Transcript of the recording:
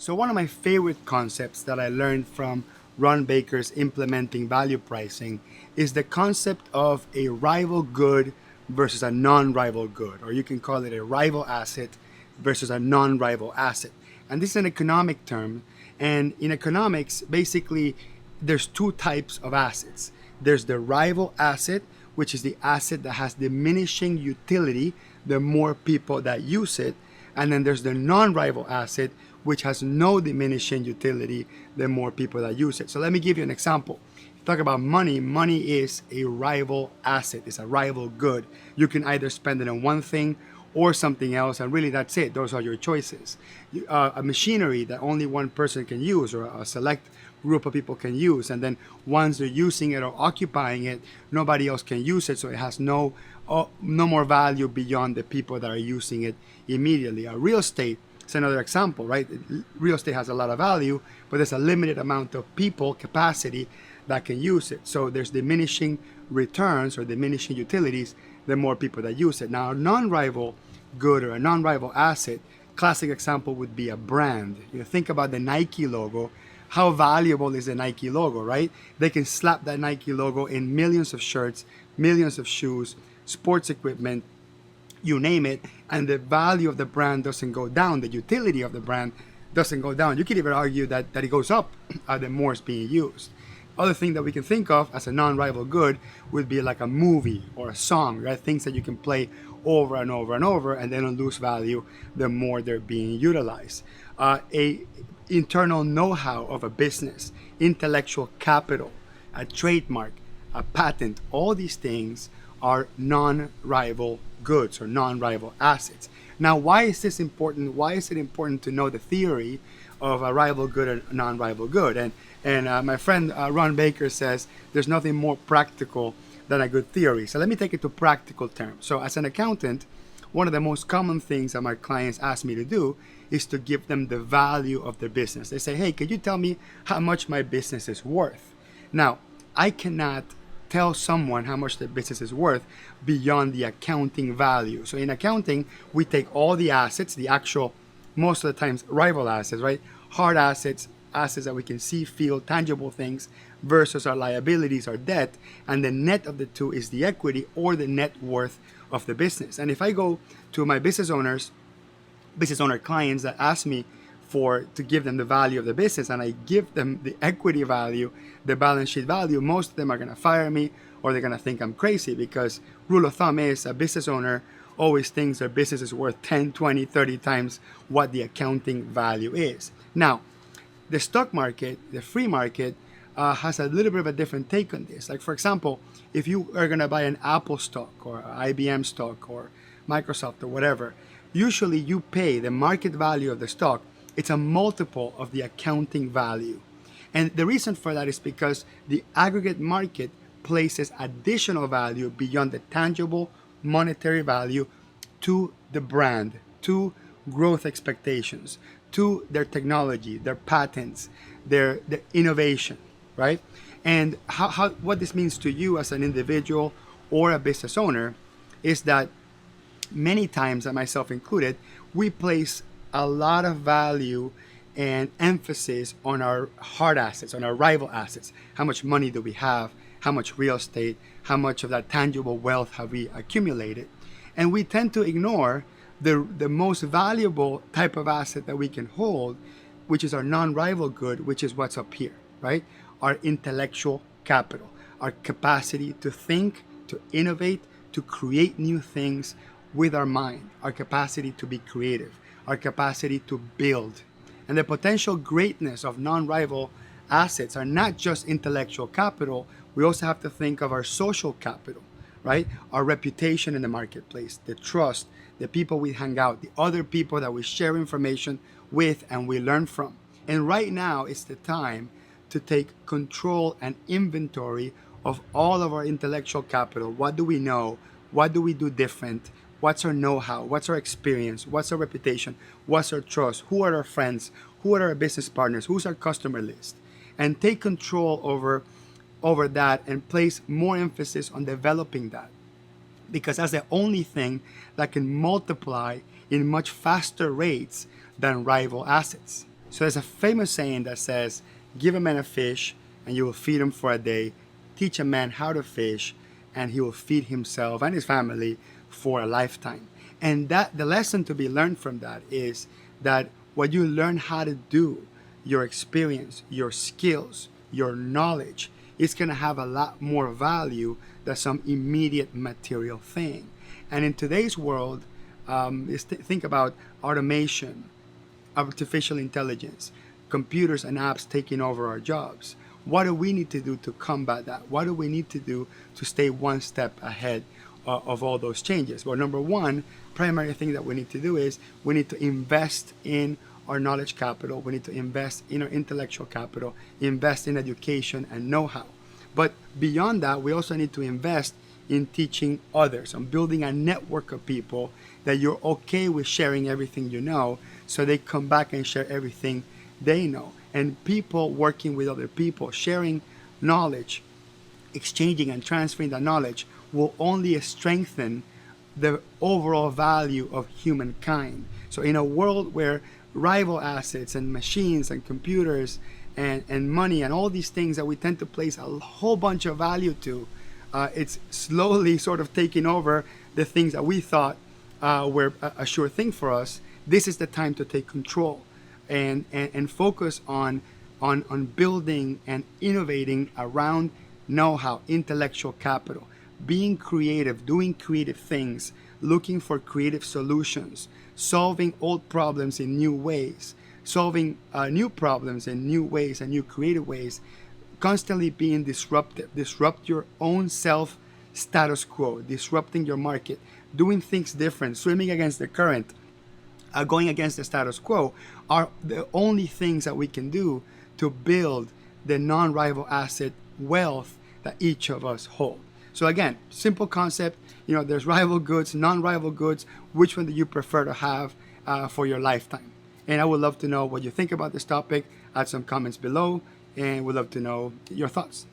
So one of my favorite concepts that I learned from Ron Baker's implementing value pricing is the concept of a rival good versus a non-rival good, or you can call it a rival asset versus a non-rival asset. And this is an economic term. And in economics, basically, there's two types of assets. There's the rival asset, which is the asset that has diminishing utility the more people that use it. And then there's the non-rival asset, which has no diminishing utility the more people that use it. So let me give you an example. Talk about money. Money is a rival asset. It's a rival good. You can either spend it on one thing or something else, and really that's it. Those are your choices. A machinery that only one person can use, or a select group of people can use, and then once they're using it or occupying it, nobody else can use it, so it has no more value beyond the people that are using it immediately. Real estate is another example, right? Real estate has a lot of value, but there's a limited amount of people capacity that can use it. So there's diminishing returns or diminishing utilities the more people that use it. Now, a non-rival good or a non-rival asset, classic example would be a brand. You think about the Nike logo. How valuable is the Nike logo, right? They can slap that Nike logo in millions of shirts, millions of shoes, sports equipment, you name it, and the value of the brand doesn't go down. The utility of the brand doesn't go down. You could even argue that it goes up the more it's being used. Other thing that we can think of as a non-rival good would be like a movie or a song, right? Things that you can play over and over and over, and they don't lose value the more they're being utilized. A internal know-how of a business, intellectual capital, a trademark, a patent, all these things are non-rival goods or non-rival assets. Now, why is this important? Why is it important to know the theory of a rival good and a non-rival good? And my friend Ron Baker says there's nothing more practical than a good theory. So let me take it to practical terms. So as an accountant, one of the most common things that my clients ask me to do is to give them the value of their business. They say, hey, could you tell me how much my business is worth? Now, I cannot tell someone how much their business is worth beyond the accounting value. So in accounting, we take all the assets, the actual, most of the times, rival assets, right? Hard assets, assets that we can see, feel, tangible things, versus our liabilities, our debt, and the net of the two is the equity or the net worth of the business. And if I go to my business owner clients that ask me to give them the value of the business, and I give them the equity value, the balance sheet value, most of them are going to fire me, or they're going to think I'm crazy, because rule of thumb is a business owner always thinks their business is worth 10, 20, 30 times what the accounting value is. Now, the stock market, the free market, has a little bit of a different take on this. Like, for example, if you are going to buy an Apple stock or IBM stock or Microsoft or whatever, usually you pay the market value of the stock. It's a multiple of the accounting value. And the reason for that is because the aggregate market places additional value beyond the tangible monetary value to the brand, to growth expectations, to their technology, their patents, their innovation, right? And what this means to you as an individual or a business owner is that many times, and myself included, we place a lot of value and emphasis on our hard assets, on our rival assets. How much money do we have? How much real estate? How much of that tangible wealth have we accumulated? And we tend to ignore the most valuable type of asset that we can hold, which is our non-rival good, which is what's up here, right? Our intellectual capital, our capacity to think, to innovate, to create new things with our mind, our capacity to be creative, our capacity to build. And the potential greatness of non-rival assets are not just intellectual capital. We also have to think of our social capital, right? Our reputation in the marketplace, the trust, the people we hang out, the other people that we share information with and we learn from. And right now is the time to take control and inventory of all of our intellectual capital. What do we know? What do we do different? What's our know-how? What's our experience? What's our reputation? What's our trust? Who are our friends? Who are our business partners? Who's our customer list? And take control over that and place more emphasis on developing that, because that's the only thing that can multiply in much faster rates than rival assets. So there's a famous saying that says, give a man a fish and you will feed him for a day. Teach a man how to fish and he will feed himself and his family for a lifetime. And that the lesson to be learned from that is that what you learn how to do, your experience, your skills, your knowledge, is going to have a lot more value than some immediate material thing. And in today's world, think about automation, artificial intelligence, computers and apps taking over our jobs. What do we need to do to combat that? What do we need to do to stay one step ahead of all those changes? Well, number one, primary thing that we need to do is we need to invest in our knowledge capital. We need to invest in our intellectual capital, invest in education and know-how. But beyond that, we also need to invest in teaching others, on building a network of people that you're okay with sharing everything you know, so they come back and share everything they know. And people working with other people, sharing knowledge, exchanging and transferring that knowledge will only strengthen the overall value of humankind. So in a world where rival assets and machines and computers and money and all these things that we tend to place a whole bunch of value to, it's slowly sort of taking over the things that we thought were a sure thing for us. This is the time to take control and focus on building and innovating around know-how, intellectual capital, being creative, doing creative things, looking for creative solutions, solving old problems in new ways, solving new problems in new ways and new creative ways, constantly being disruptive, disrupt your own self status quo, disrupting your market, doing things different, swimming against the current, going against the status quo are the only things that we can do to build the non-rival asset wealth that each of us hold. So again, simple concept, there's rival goods, non-rival goods. Which one do you prefer to have for your lifetime? And I would love to know what you think about this topic. Add some comments below and would love to know your thoughts.